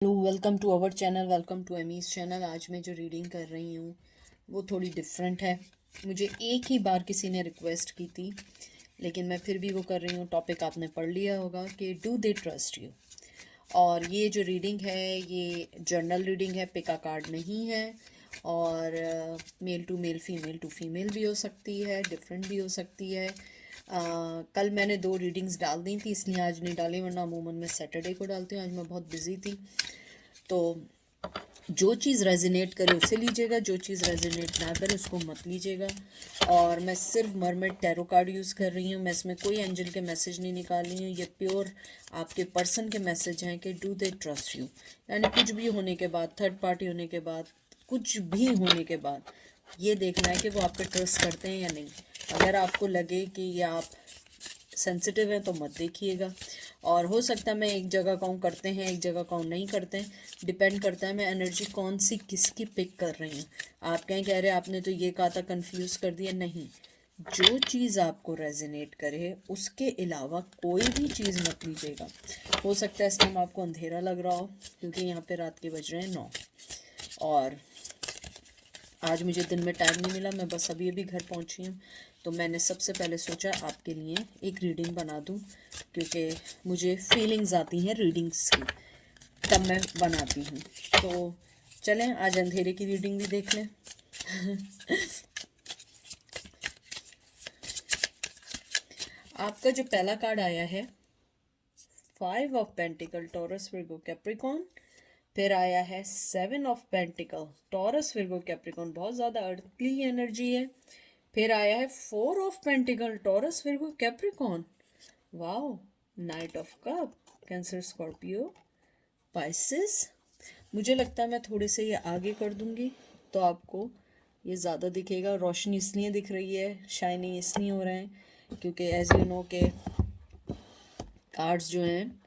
Hello, welcome to our channel, welcome to Amy's channel. आज मैं जो रीडिंग कर रही हूँ वो थोड़ी डिफरेंट है। मुझे एक ही बार किसी ने रिक्वेस्ट की थी, लेकिन मैं फिर भी वो कर रही हूँ। टॉपिक आपने पढ़ लिया होगा कि डू दे ट्रस्ट यू। और ये जो रीडिंग है ये जर्नल रीडिंग है, पिका कार्ड नहीं है। और मेल टू फीमेल भी हो सकती है, डिफरेंट भी हो सकती है। कल मैंने 2 रीडिंग्स डाल दी थी, इसलिए आज नहीं डाली, वरना अमूमन मैं सैटरडे को डालती हूँ। आज मैं बहुत बिजी थी। तो जो चीज़ रेजोनेट करे उसे लीजिएगा, जो चीज़ रेजोनेट ना करे उसको मत लीजिएगा। और मैं सिर्फ मरमेड टैरो कार्ड यूज़ कर रही हूँ। मैं इसमें कोई एंजल के मैसेज नहीं निकाल रही हूँ। ये प्योर आपके पर्सन के मैसेज हैं कि डू दे ट्रस्ट यू। यानी कुछ भी होने के बाद, थर्ड पार्टी होने के बाद, कुछ भी होने के बाद ये देखना है कि वो आप पे ट्रस्ट करते हैं या नहीं। अगर आपको लगे कि ये आप सेंसिटिव है तो मत देखिएगा। और हो सकता है मैं एक जगह काउंट करते हैं, एक जगह काउंट नहीं करते हैं। डिपेंड करता है मैं एनर्जी कौन सी किसकी पिक कर रही हूँ। आप कह रहे आपने तो ये कहा था, कंफ्यूज कर दिया। नहीं, जो चीज़ आपको रेजोनेट करे उसके अलावा कोई भी चीज़ मत लीजिएगा। हो सकता है इस टाइम आपको अंधेरा लग रहा हो, क्योंकि यहाँ पे रात के बज रहे हैं 9। और आज मुझे दिन में टाइम नहीं मिला, मैं बस अभी अभी घर पहुंची हूँ। तो मैंने सबसे पहले सोचा आपके लिए एक रीडिंग बना दूँ, क्योंकि मुझे फीलिंग्स आती हैं रीडिंग्स की, तब मैं बनाती हूँ। तो चलें आज अंधेरे की रीडिंग भी देख लें। आपका जो पहला कार्ड आया है 5 of pentacle, taurus Virgo Capricorn. फिर आया है 7 of pentacle, taurus Virgo Capricorn, बहुत ज़्यादा अर्थली एनर्जी है। फिर आया है 4 of pentacle, taurus Virgo Capricorn. Wow. Night of cup, cancer Scorpio Pisces. मुझे लगता है मैं थोड़े से ये आगे कर दूंगी तो आपको ये ज़्यादा दिखेगा। रोशनी इसलिए दिख रही है, शाइनिंग इसलिए हो रहे हैं क्योंकि एज यू नो के कार्ड्स जो हैं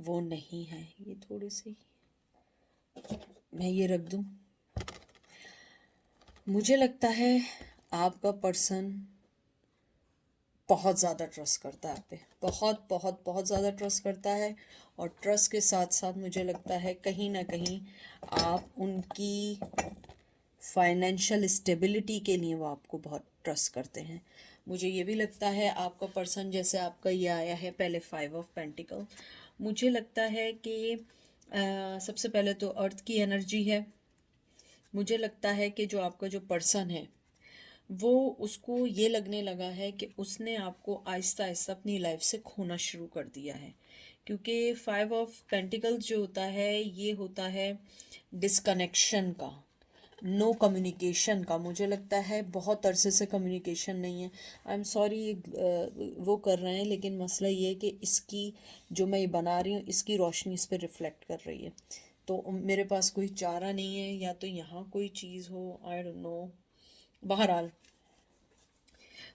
वो नहीं है। ये थोड़ी सी मैं ये रख दूं। मुझे लगता है आपका पर्सन बहुत ज़्यादा ट्रस्ट करता है आप पे, बहुत बहुत बहुत ज़्यादा ट्रस्ट करता है। और ट्रस्ट के साथ साथ मुझे लगता है कहीं ना कहीं आप उनकी फाइनेंशियल स्टेबिलिटी के लिए वो आपको बहुत ट्रस्ट करते हैं। मुझे ये भी लगता है आपका पर्सन, जैसे आपका ये आया है पहले 5 ऑफ पेंटिकल, मुझे लगता है कि सबसे पहले तो अर्थ की एनर्जी है। मुझे लगता है कि जो आपका जो पर्सन है वो, उसको ये लगने लगा है कि उसने आपको आहिस्ता आहिस्ता अपनी लाइफ से खोना शुरू कर दिया है। क्योंकि 5 ऑफ पेंटिकल्स जो होता है ये होता है डिस्कनेक्शन का, नो कम्युनिकेशन का। मुझे लगता है बहुत अरसे से कम्युनिकेशन नहीं है। आई एम सॉरी वो कर रहे हैं, लेकिन मसला ये है कि इसकी जो मैं ये बना रही हूँ इसकी रोशनी इस पर रिफ्लेक्ट कर रही है। तो मेरे पास कोई चारा नहीं है, या तो यहाँ कोई चीज़ हो, आई डोंट नो। बहरहाल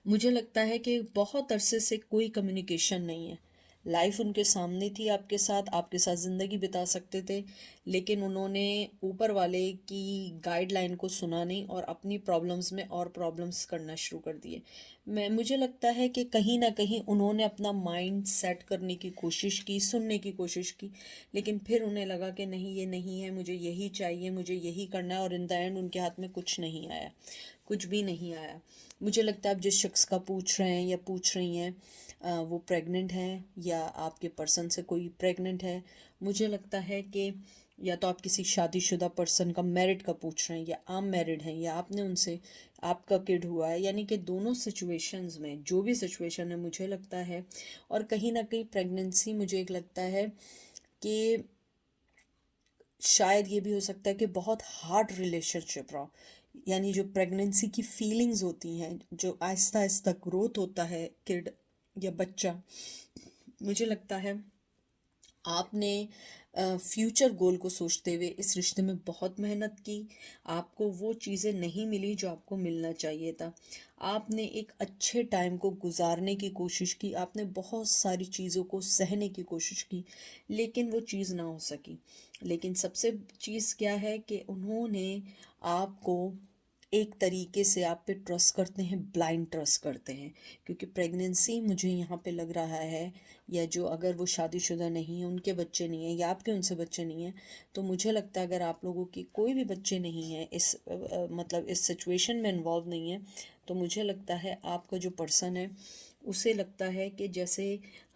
मुझे लगता है कि बहुत अरसे से कोई कम्युनिकेशन नहीं है। लाइफ उनके सामने थी, आपके साथ ज़िंदगी बिता सकते थे, लेकिन उन्होंने ऊपर वाले की गाइडलाइन को सुना नहीं और अपनी प्रॉब्लम्स में और प्रॉब्लम्स करना शुरू कर दिए। मुझे लगता है कि कहीं ना कहीं उन्होंने अपना माइंड सेट करने की कोशिश की, सुनने की कोशिश की, लेकिन फिर उन्हें लगा कि नहीं, ये नहीं है, मुझे यही चाहिए, मुझे यही करना है। और इन द एंड उनके हाथ में कुछ नहीं आया, कुछ भी नहीं आया। मुझे लगता है आप जिस शख्स का पूछ रहे हैं या पूछ रही हैं वो प्रेग्नेंट हैं, या आपके पर्सन से कोई प्रेग्नेंट है। मुझे लगता है कि या तो आप किसी शादीशुदा पर्सन का, मैरिड का पूछ रहे हैं, या आप मैरिड हैं, या आपने उनसे, आपका किड हुआ है। यानी कि दोनों सिचुएशंस में जो भी सिचुएशन है मुझे लगता है, और कहीं ना कहीं प्रेगनेंसी मुझे एक लगता है कि शायद ये भी हो सकता है कि बहुत हार्ड रिलेशनशिप रहा। यानी जो प्रेगनेंसी की फीलिंग्स होती हैं, जो आहिस्ता आहिस्ता ग्रोथ होता है किड या बच्चा, मुझे लगता है आपने फ्यूचर गोल को सोचते हुए इस रिश्ते में बहुत मेहनत की। आपको वो चीज़ें नहीं मिली जो आपको मिलना चाहिए था। आपने एक अच्छे टाइम को गुजारने की कोशिश की, आपने बहुत सारी चीज़ों को सहने की कोशिश की, लेकिन वो चीज़ ना हो सकी। लेकिन सबसे चीज़ क्या है कि उन्होंने आपको एक तरीके से आप पे ट्रस्ट करते हैं, ब्लाइंड ट्रस्ट करते हैं, क्योंकि प्रेगनेंसी मुझे यहाँ पे लग रहा है, या जो अगर वो शादीशुदा नहीं है, उनके बच्चे नहीं हैं, या आपके उनसे बच्चे नहीं हैं, तो मुझे लगता है अगर आप लोगों की कोई भी बच्चे नहीं है इस मतलब इस सिचुएशन में इन्वॉल्व नहीं है, तो मुझे लगता है आपका जो पर्सन है उसे लगता है कि जैसे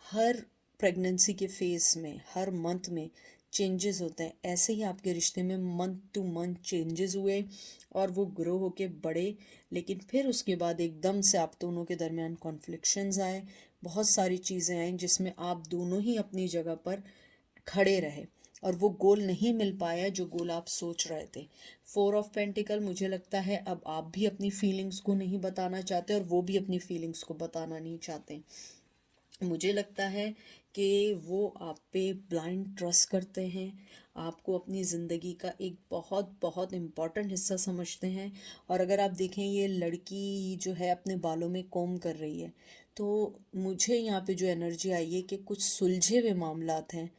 हर प्रेगनेंसी के फेज़ में, हर मंथ में चेंजेस होते हैं, ऐसे ही आपके रिश्ते में मंथ टू मंथ चेंजेस हुए और वो ग्रो होके बढ़े। लेकिन फिर उसके बाद एकदम से आप दोनों के दरमियान कॉन्फ्लिक्शंस आए, बहुत सारी चीज़ें आई जिसमें आप दोनों ही अपनी जगह पर खड़े रहे और वो गोल नहीं मिल पाया जो गोल आप सोच रहे थे। 4 ऑफ पेंटिकल, मुझे लगता है अब आप भी अपनी फीलिंग्स को नहीं बताना चाहते और वो भी अपनी फीलिंग्स को बताना नहीं चाहते। मुझे लगता है कि वो आप पे ब्लाइंड ट्रस्ट करते हैं, आपको अपनी ज़िंदगी का एक बहुत बहुत इम्पॉर्टेंट हिस्सा समझते हैं। और अगर आप देखें, ये लड़की जो है अपने बालों में कोम कर रही है, तो मुझे यहाँ पे जो एनर्जी आई है कि कुछ सुलझे हुए मामलात हैं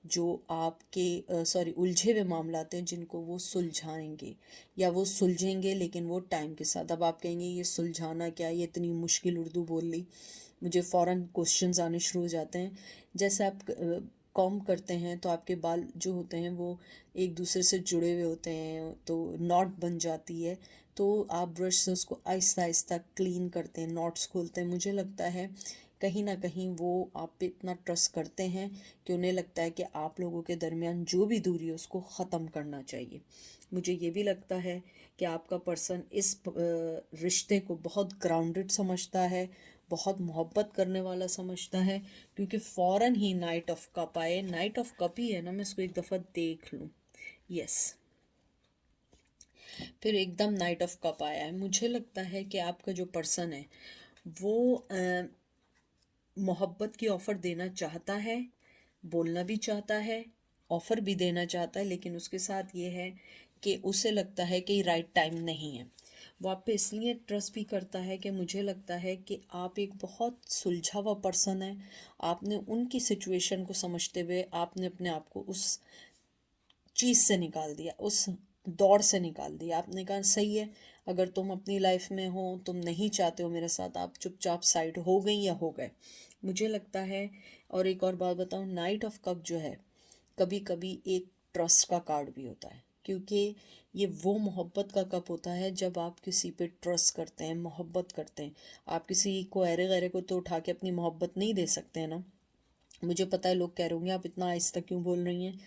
जो आपके उलझे हुए मामलात हैं जिनको वो सुलझाएंगे या वो सुलझेंगे, लेकिन वो टाइम के साथ। अब आप कहेंगे ये सुलझाना क्या, ये इतनी मुश्किल उर्दू बोल ली, मुझे फ़ौरन क्वेश्चंस आने शुरू हो जाते हैं। जैसे आप कॉम करते हैं तो आपके बाल जो होते हैं वो एक दूसरे से जुड़े हुए होते हैं, तो नॉट बन जाती है, तो आप ब्रश से उसको आहिस्ता आहिस्ता क्लीन करते हैं, नॉट्स खोलते हैं। मुझे लगता है कहीं ना कहीं वो आप पे इतना ट्रस्ट करते हैं कि उन्हें लगता है कि आप लोगों के दरमियान जो भी दूरी है उसको ख़त्म करना चाहिए। मुझे ये भी लगता है कि आपका पर्सन इस रिश्ते को बहुत ग्राउंडेड समझता है, बहुत मोहब्बत करने वाला समझता है, क्योंकि फ़ौरन ही नाइट ऑफ कप आए। नाइट ऑफ कप ही है ना, मैं इसको एक दफ़ा देख लूँ। यस, फिर एकदम नाइट ऑफ कप आया है। मुझे लगता है कि आपका जो पर्सन है वो मोहब्बत की ऑफ़र देना चाहता है, बोलना भी चाहता है, ऑफ़र भी देना चाहता है, लेकिन उसके साथ ये है कि उसे लगता है कि राइट टाइम नहीं है। वो आप पे इसलिए ट्रस्ट भी करता है कि मुझे लगता है कि आप एक बहुत सुलझा हुआ पर्सन है। आपने उनकी सिचुएशन को समझते हुए आपने अपने आप को उस चीज़ से निकाल दिया, उस दौड़ से निकाल दिया। आपने कहा सही है, अगर तुम अपनी लाइफ में हो, तुम नहीं चाहते हो मेरे साथ, आप चुपचाप साइड हो गई या हो गए। मुझे लगता है, और एक और बात बताऊं, नाइट ऑफ कप जो है कभी कभी एक ट्रस्ट का कार्ड भी होता है, क्योंकि ये वो मोहब्बत का कप होता है जब आप किसी पे ट्रस्ट करते हैं, मोहब्बत करते हैं। आप किसी को अरे गरे को तो उठा के अपनी मोहब्बत नहीं दे सकते हैं ना। मुझे पता है लोग कह रहे होंगे आप इतना आहिस्ता क्यों बोल रही हैं,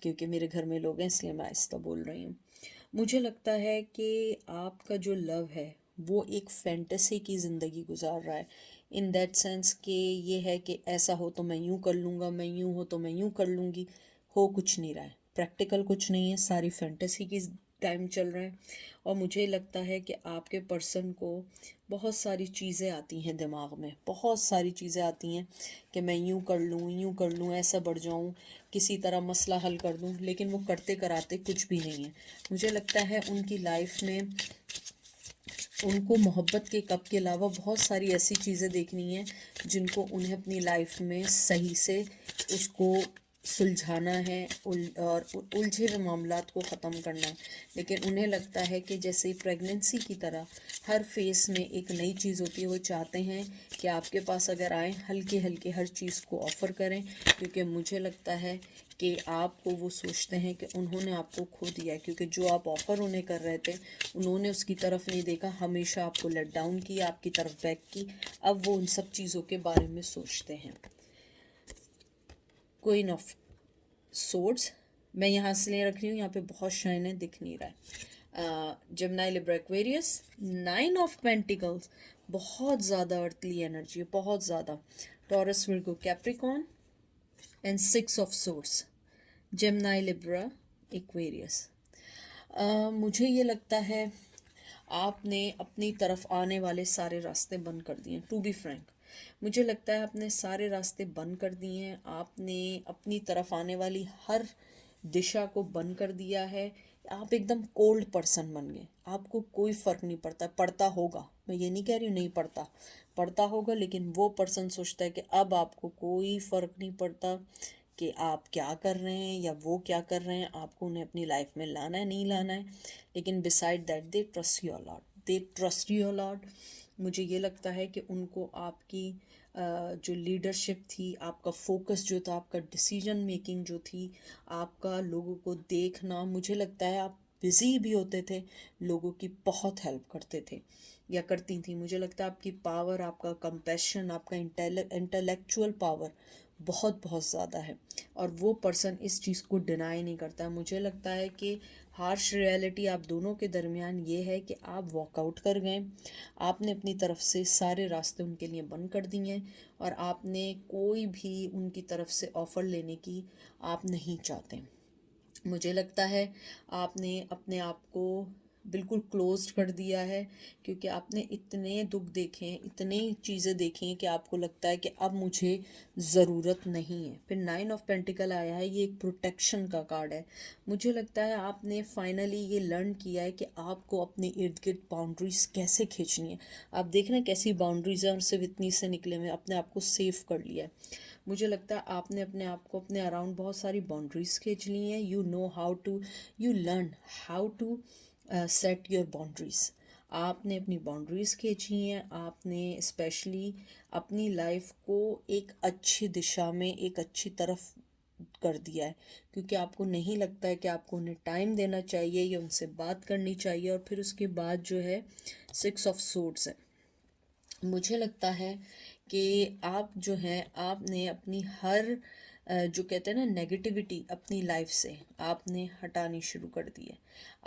क्योंकि मेरे घर में लोग हैं इसलिए मैं आहिस्ता बोल रही हूँ। मुझे लगता है कि आपका जो लव है वो एक फैंटेसी की ज़िंदगी गुजार रहा है, इन दैट सेंस कि ये है कि ऐसा हो तो मैं यूँ कर लूँगा, मैं यूँ हो तो मैं यूँ कर लूँगी। हो कुछ नहीं रहा है, प्रैक्टिकल कुछ नहीं है, सारी फैंटेसी की टाइम चल रहे हैं। और मुझे लगता है कि आपके पर्सन को बहुत सारी चीज़ें आती हैं दिमाग में, बहुत सारी चीज़ें आती हैं कि मैं यूँ कर लूँ, यूँ कर लूँ, ऐसा बढ़ जाऊँ, किसी तरह मसला हल कर दूँ, लेकिन वो करते कराते कुछ भी नहीं है। मुझे लगता है उनकी लाइफ में उनको मोहब्बत के कप के अलावा बहुत सारी ऐसी चीज़ें देखनी है जिनको उन्हें अपनी लाइफ में सही से उसको सुलझाना है, और उलझे हुए मामलात को ख़त्म करना है। लेकिन उन्हें लगता है कि जैसे प्रेगनेंसी की तरह हर फेस में एक नई चीज़ होती है, वो चाहते हैं कि आपके पास अगर आए हल्के हल्के हर चीज़ को ऑफ़र करें, क्योंकि मुझे लगता है कि आपको वो सोचते हैं कि उन्होंने आपको खो दिया है, क्योंकि जो आप ऑफ़र उन्हें कर रहे थे उन्होंने उसकी तरफ नहीं देखा, हमेशा आपको लेट डाउन किया, आपकी तरफ बैक की। अब वो उन सब चीज़ों के बारे में सोचते हैं। क्वीन ऑफ सोर्ड्स मैं यहाँ से ले रख रही हूँ, यहाँ पे बहुत शाइन है, दिख नहीं रहा है। Gemini, Libra, Aquarius. 9 of pentacles, बहुत ज़्यादा अर्थली एनर्जी, बहुत ज़्यादा। Taurus, Virgo, Capricorn. And 6 of swords, Gemini, Libra, Aquarius. मुझे ये लगता है आपने अपनी तरफ आने वाले सारे रास्ते बंद कर दिए हैं। टू बी फ्रैंक, मुझे लगता है आपने सारे रास्ते बंद कर दिए हैं, आपने अपनी तरफ आने वाली हर दिशा को बंद कर दिया है। आप एकदम कोल्ड पर्सन बन गए, आपको कोई फ़र्क नहीं पड़ता। पड़ता होगा, मैं ये नहीं कह रही हूँ नहीं पड़ता, पड़ता होगा, लेकिन वो पर्सन सोचता है कि अब आपको कोई फ़र्क नहीं पड़ता कि आप क्या कर रहे हैं या वो क्या कर रहे हैं, आपको उन्हें अपनी लाइफ में लाना है, नहीं लाना है। लेकिन beside that they trust you a lot. They trust you a lot. मुझे ये लगता है कि उनको आपकी जो लीडरशिप थी, आपका फोकस जो था, आपका डिसीजन मेकिंग जो थी, आपका लोगों को देखना, मुझे लगता है आप बिज़ी भी होते थे, लोगों की बहुत हेल्प करते थे या करती थी। मुझे लगता है आपकी पावर, आपका कंपैशन, आपका इंटेलेक्चुअल पावर बहुत बहुत ज़्यादा है और वो पर्सन इस चीज़ को डिनाई नहीं करता है। मुझे लगता है कि हार्श रियलिटी आप दोनों के दरमियान ये है कि आप वॉकआउट कर गए, आपने अपनी तरफ से सारे रास्ते उनके लिए बंद कर दिए हैं और आपने कोई भी उनकी तरफ से ऑफ़र लेने की आप नहीं चाहते। मुझे लगता है आपने अपने आप को बिल्कुल क्लोज्ड कर दिया है क्योंकि आपने इतने दुख देखे हैं, इतनी चीज़ें देखी हैं कि आपको लगता है कि अब मुझे ज़रूरत नहीं है। फिर 9 ऑफ पेंटिकल आया है, ये एक प्रोटेक्शन का कार्ड है। मुझे लगता है आपने फाइनली ये लर्न किया है कि आपको अपने इर्द गिर्द बाउंड्रीज कैसे खींचनी है। आप देख रहे हैं कैसी बाउंड्रीज हैं और सिर्फ इतनी से निकले हुए, अपने आप को सेफ कर लिया है। मुझे लगता है आपने अपने आप को अपने अराउंड बहुत सारी बाउंड्रीज खींच ली हैं। You know how to, you learn how to set your boundaries. आपने अपनी बाउंड्रीज खींची हैं, आपने स्पेशली अपनी लाइफ को एक अच्छी दिशा में, एक अच्छी तरफ कर दिया है क्योंकि आपको नहीं लगता है कि आपको उन्हें टाइम देना चाहिए या उनसे बात करनी चाहिए। और फिर उसके बाद जो है 6 ऑफ सोर्ड्स है। मुझे लगता है कि आप जो हैं, आपने अपनी हर जो कहते हैं ना नेगेटिविटी अपनी लाइफ से आपने हटानी शुरू कर दी है।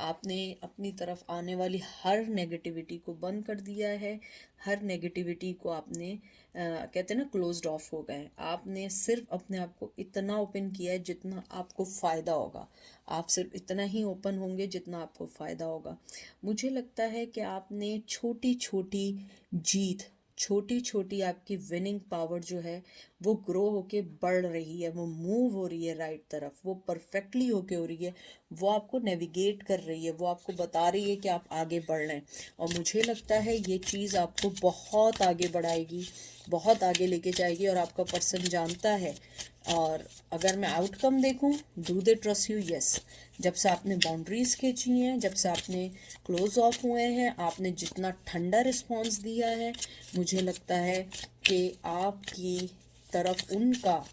आपने अपनी तरफ आने वाली हर नेगेटिविटी को बंद कर दिया है। हर नेगेटिविटी को आपने कहते हैं ना क्लोज्ड ऑफ हो गए। आपने सिर्फ अपने आप को इतना ओपन किया है जितना आपको फ़ायदा होगा। आप सिर्फ इतना ही ओपन होंगे जितना आपको फ़ायदा होगा। मुझे लगता है कि आपने छोटी छोटी जीत, छोटी छोटी आपकी विनिंग पावर जो है वो ग्रो होके बढ़ रही है, वो मूव हो रही है राइट तरफ, वो परफेक्टली होके हो रही है, वो आपको नेविगेट कर रही है, वो आपको बता रही है कि आप आगे बढ़ रहे हैं। और मुझे लगता है ये चीज़ आपको बहुत आगे बढ़ाएगी, बहुत आगे लेके जाएगी और आपका पर्सन जानता है। और अगर मैं आउटकम देखूं, do they trust you? Yes. जब से आपने बाउंड्रीज खींची हैं, जब से आपने क्लोज ऑफ हुए हैं, आपने जितना ठंडा रिस्पॉन्स दिया है, मुझे लगता है कि आपकी तरफ उनका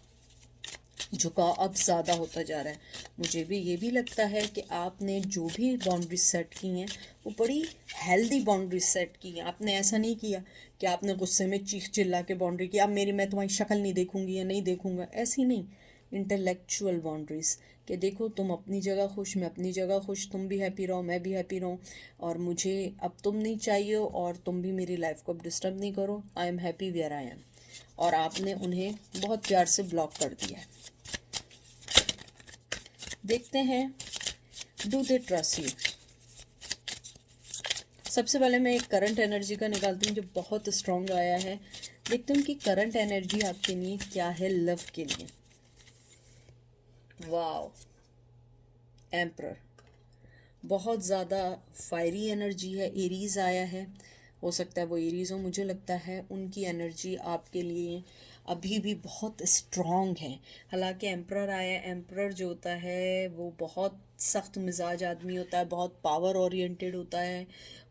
झुकाव अब ज़्यादा होता जा रहा है। मुझे भी ये भी लगता है कि आपने जो भी बाउंड्रीज सेट की हैं वो बड़ी हेल्दी बाउंड्रीज सेट की हैं। आपने ऐसा नहीं किया कि आपने गुस्से में चीख चिल्ला के बाउंड्री की, अब मेरी मैं तुम्हारी शक्ल नहीं देखूंगी या नहीं देखूंगा, ऐसी नहीं। इंटेलेक्चुअल बाउंड्रीज कि देखो तुम अपनी जगह खुश, मैं अपनी जगह खुश, तुम भी हैप्पी रहो, मैं भी हैप्पी रहूँ, और मुझे अब तुम नहीं चाहिए और तुम भी मेरी लाइफ को अब डिस्टर्ब नहीं करो। I am happy where I am. और आपने उन्हें बहुत प्यार से ब्लॉक कर दिया है। देखते हैं डू दे ट्रस्ट यू। सबसे पहले मैं एक करंट एनर्जी का निकालती हूँ जो बहुत स्ट्रॉन्ग आया है। देखते हैं कि करंट एनर्जी आपके लिए क्या है लव के लिए। वाओ, एम्परर, बहुत ज़्यादा फायरी एनर्जी है। एरीज आया है, हो सकता है वो एरीज हो। मुझे लगता है उनकी एनर्जी आपके लिए अभी भी बहुत स्ट्रॉन्ग है। हालांकि एम्परर आया, एम्परर जो होता है वो बहुत सख्त मिजाज आदमी होता है, बहुत पावर ओरिएंटेड होता है।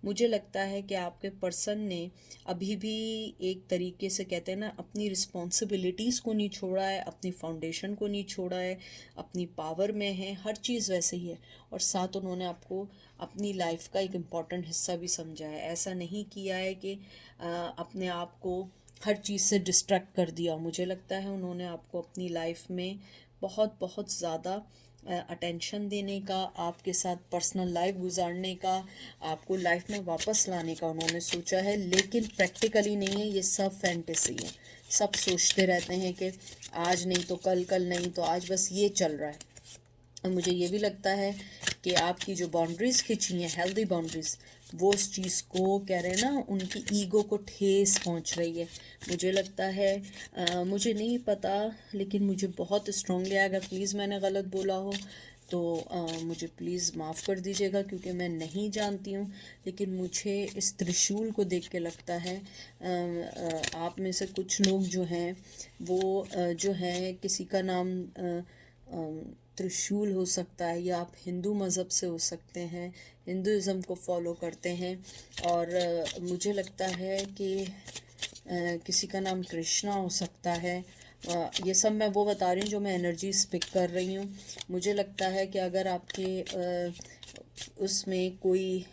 मुझे लगता है कि आपके पर्सन ने अभी भी एक तरीके से कहते हैं ना अपनी रिस्पॉन्सिबिलिटीज़ को नहीं छोड़ा है, अपनी फाउंडेशन को नहीं छोड़ा है, अपनी पावर में है, हर चीज़ वैसे ही है। और साथ उन्होंने आपको अपनी लाइफ का एक इम्पॉर्टेंट हिस्सा भी समझा है। ऐसा नहीं किया है कि अपने आप को हर चीज़ से डिस्ट्रैक्ट कर दिया। मुझे लगता है उन्होंने आपको अपनी लाइफ में बहुत बहुत ज़्यादा अटेंशन देने का, आपके साथ पर्सनल लाइफ गुजारने का, आपको लाइफ में वापस लाने का उन्होंने सोचा है। लेकिन प्रैक्टिकली नहीं है, ये सब फैंटेसी है। सब सोचते रहते हैं कि आज नहीं तो कल, कल नहीं तो आज, बस ये चल रहा है। और मुझे ये भी लगता है कि आपकी जो बाउंड्रीज़ खींची हैं, हेल्दी बाउंड्रीज़, वो उस चीज़ को कह रहे हैं ना, उनकी ईगो को ठेस पहुंच रही है। मुझे लगता है मुझे नहीं पता, लेकिन मुझे बहुत स्ट्रांगली आएगा। प्लीज़ मैंने गलत बोला हो तो मुझे प्लीज़ माफ़ कर दीजिएगा क्योंकि मैं नहीं जानती हूँ। लेकिन मुझे इस त्रिशूल को देख के लगता है आप में से कुछ लोग जो हैं वो जो हैं, किसी का नाम त्रिशूल हो सकता है, या आप हिंदू मज़हब से हो सकते हैं, हिंदुज़म को फॉलो करते हैं। और मुझे लगता है कि किसी का नाम कृष्णा हो सकता है। ये सब मैं वो बता रही हूँ जो मैं एनर्जीज पिक कर रही हूँ। मुझे लगता है कि अगर आपके उसमें कोई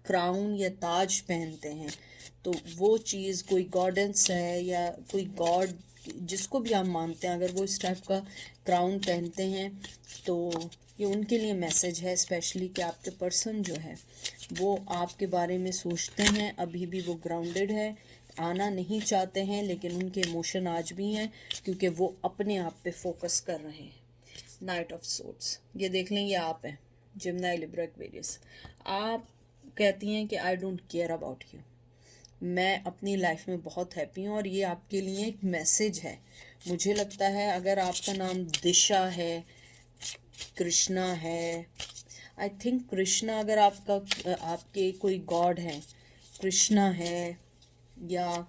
क्राउन या ताज पहनते हैं तो वो चीज़ कोई गॉडेंस है या कोई गॉड, जिसको भी आप मानते हैं, अगर वो इस टाइप का क्राउन पहनते हैं तो ये उनके लिए मैसेज है। स्पेशली कि आपके पर्सन जो है वो आपके बारे में सोचते हैं, अभी भी वो ग्राउंडेड है, आना नहीं चाहते हैं, लेकिन उनके इमोशन आज भी हैं क्योंकि वो अपने आप पे फोकस कर रहे हैं। नाइट ऑफ सोर्ड्स, ये देख लें, ये आप हैं, जिम्नाई लिब्रा एक्वेरियस। आप कहती हैं कि I don't care about you, मैं अपनी लाइफ में बहुत हैप्पी हूँ, और ये आपके लिए एक मैसेज है। मुझे लगता है अगर आपका नाम दिशा है, कृष्णा है, आई थिंक कृष्णा, अगर आपके कोई गॉड है, कृष्णा है, या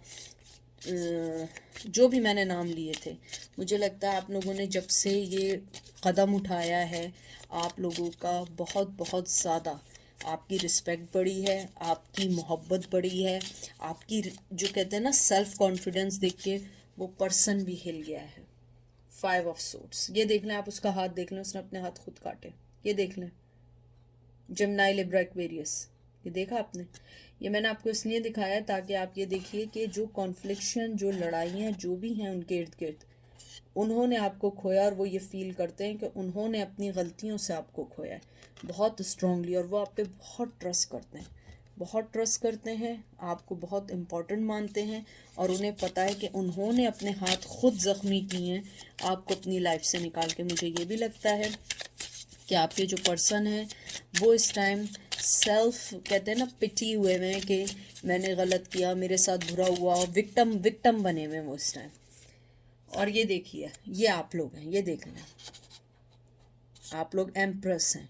जो भी मैंने नाम लिए थे, मुझे लगता है आप लोगों ने जब से ये कदम उठाया है, आप लोगों का बहुत बहुत ज़्यादा आपकी रिस्पेक्ट बढ़ी है, आपकी मोहब्बत बढ़ी है, आपकी जो कहते हैं ना सेल्फ कॉन्फिडेंस देख के वो पर्सन भी हिल गया है। 5 ऑफ सोर्ड्स, ये देख लें, आप उसका हाथ देख लें, उसने अपने हाथ खुद काटे, ये देख लें, जेमिनी लिब्रा एक्वेरियस, ये देखा आपने। ये मैंने आपको इसलिए दिखाया है ताकि आप ये देखिए कि जो कॉन्फ्लिक्शन, जो लड़ाइयाँ जो भी हैं उनके इर्द गिर्द, उन्होंने आपको खोया, और वो ये फील करते हैं कि उन्होंने अपनी गलतियों से आपको खोया है बहुत स्ट्रांगली, और वो आप पे बहुत ट्रस्ट करते हैं, बहुत ट्रस्ट करते हैं, आपको बहुत इम्पोर्टेंट मानते हैं, और उन्हें पता है कि उन्होंने अपने हाथ खुद ज़ख्मी किए हैं आपको अपनी लाइफ से निकाल के। मुझे ये भी लगता है कि आपके जो पर्सन है वो इस टाइम सेल्फ, कहते हैं ना, पिटी हुए हैं कि मैंने गलत किया, मेरे साथ बुरा हुआ, विक्टम विक्टम बने हुए हैं वो इस टाइम। और ये देखिए, ये आप लोग हैं, ये देख लें, आप लोग एम्प्रेस हैं।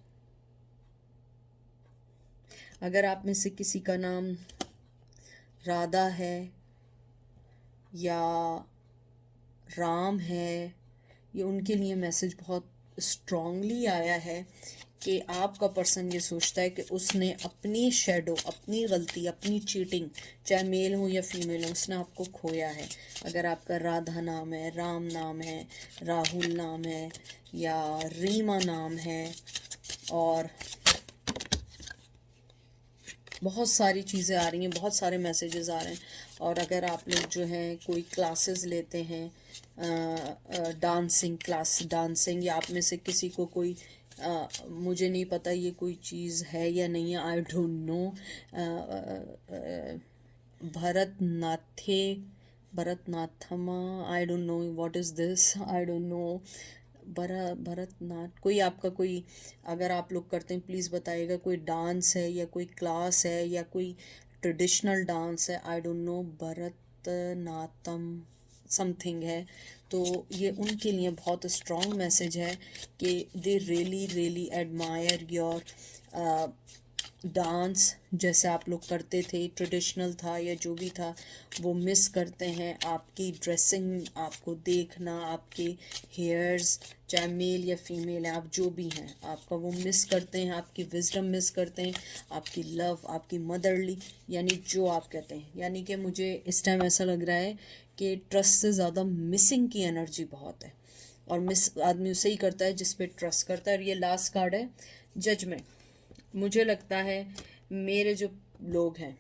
अगर आप में से किसी का नाम राधा है या राम है, ये उनके लिए मैसेज बहुत स्ट्रांगली आया है कि आपका पर्सन ये सोचता है कि उसने अपनी शेडो, अपनी गलती, अपनी चीटिंग, चाहे मेल हो या फीमेल हो, उसने आपको खोया है। अगर आपका राधा नाम है, राम नाम है, राहुल नाम है, या रीमा नाम है, और बहुत सारी चीज़ें आ रही हैं, बहुत सारे मैसेजेस आ रहे हैं। और अगर आप लोग जो हैं कोई क्लासेस लेते हैं, डांसिंग क्लास, डांसिंग, या आप में से किसी को कोई मुझे नहीं पता ये कोई चीज़ है या नहीं है, आई डोंट नो, भरतनाट्य, भरतनाथमा, I don't know what is this, I don't know, Bharatanatyam, कोई आपका कोई, अगर आप लोग करते हैं प्लीज़ बताइएगा, कोई डांस है या कोई क्लास है या कोई ट्रेडिशनल डांस है, I don't no, Bharatanatyam something है। तो ये उनके लिए बहुत स्ट्रॉन्ग मैसेज है कि they really really admire your dance, जैसे आप लोग करते थे, ट्रेडिशनल था या जो भी था, वो मिस करते हैं आपकी ड्रेसिंग, आपको देखना, आपके हेयर्स, चाहे मेल या फीमेल है, आप जो भी हैं, आपका वो मिस करते हैं, आपकी विजडम मिस करते हैं, आपकी लव, आपकी मदरली, यानी जो आप कहते हैं। यानी कि मुझे इस टाइम ऐसा लग रहा है कि ट्रस्ट से ज़्यादा मिसिंग की एनर्जी बहुत है, और मिस आदमी उसे ही करता है जिस पे ट्रस्ट करता है। और ये लास्ट कार्ड है, जजमेंट। मुझे लगता है मेरे जो लोग हैं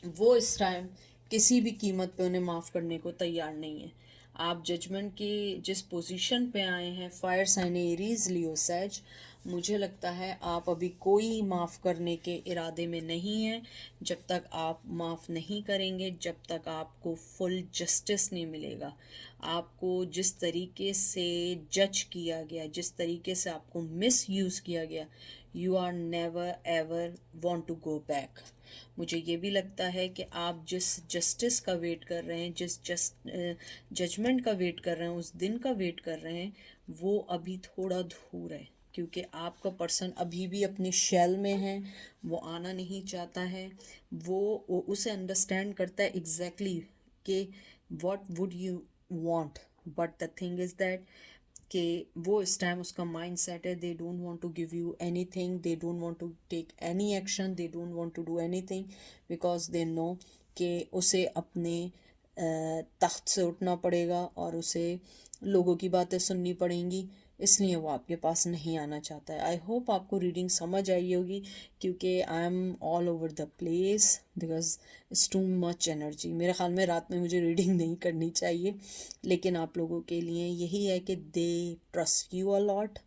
वो इस टाइम किसी भी कीमत पे उन्हें माफ़ करने को तैयार नहीं है। आप जजमेंट की जिस पोजीशन पे आए हैं, फायर साइन एरीज, लियो, सैज, मुझे लगता है आप अभी कोई माफ़ करने के इरादे में नहीं हैं। जब तक आप माफ़ नहीं करेंगे, जब तक आपको फुल जस्टिस नहीं मिलेगा, आपको जिस तरीके से जज किया गया, जिस तरीके से आपको मिस यूज़ किया गया, you are never ever want to go back. मुझे ये भी लगता है कि आप जिस जस्टिस का वेट कर रहे हैं, जिस जजमेंट का वेट कर रहे हैं, उस दिन का वेट कर रहे हैं, वो अभी थोड़ा दूर है, क्योंकि आपका पर्सन अभी भी अपनी शेल में है, वो आना नहीं चाहता है। वो उसे अंडरस्टैंड करता है एग्जैक्टली कि what would you want, but the thing is that कि वो इस टाइम उसका माइंड सेट है, they don't want to give you anything, they don't want to take any action, they don't want to do anything, because they know कि उसे अपने तख्त से उठना पड़ेगा और उसे लोगों की बातें सुननी पड़ेंगी, इसलिए वो आपके पास नहीं आना चाहता है। आई होप आपको रीडिंग समझ आई होगी, क्योंकि I am all over the place because it's too much energy. मेरे ख्याल में रात में मुझे रीडिंग नहीं करनी चाहिए, लेकिन आप लोगों के लिए यही है कि they trust you a lot,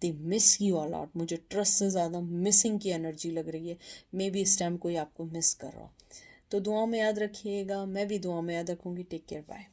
they miss you a lot. मुझे ट्रस्ट से ज़्यादा मिसिंग की एनर्जी लग रही है। मे बी इस टाइम कोई आपको मिस कर रहा हो। तो दुआ में याद रखिएगा, मैं भी दुआ में याद रखूँगी। Take care, bye.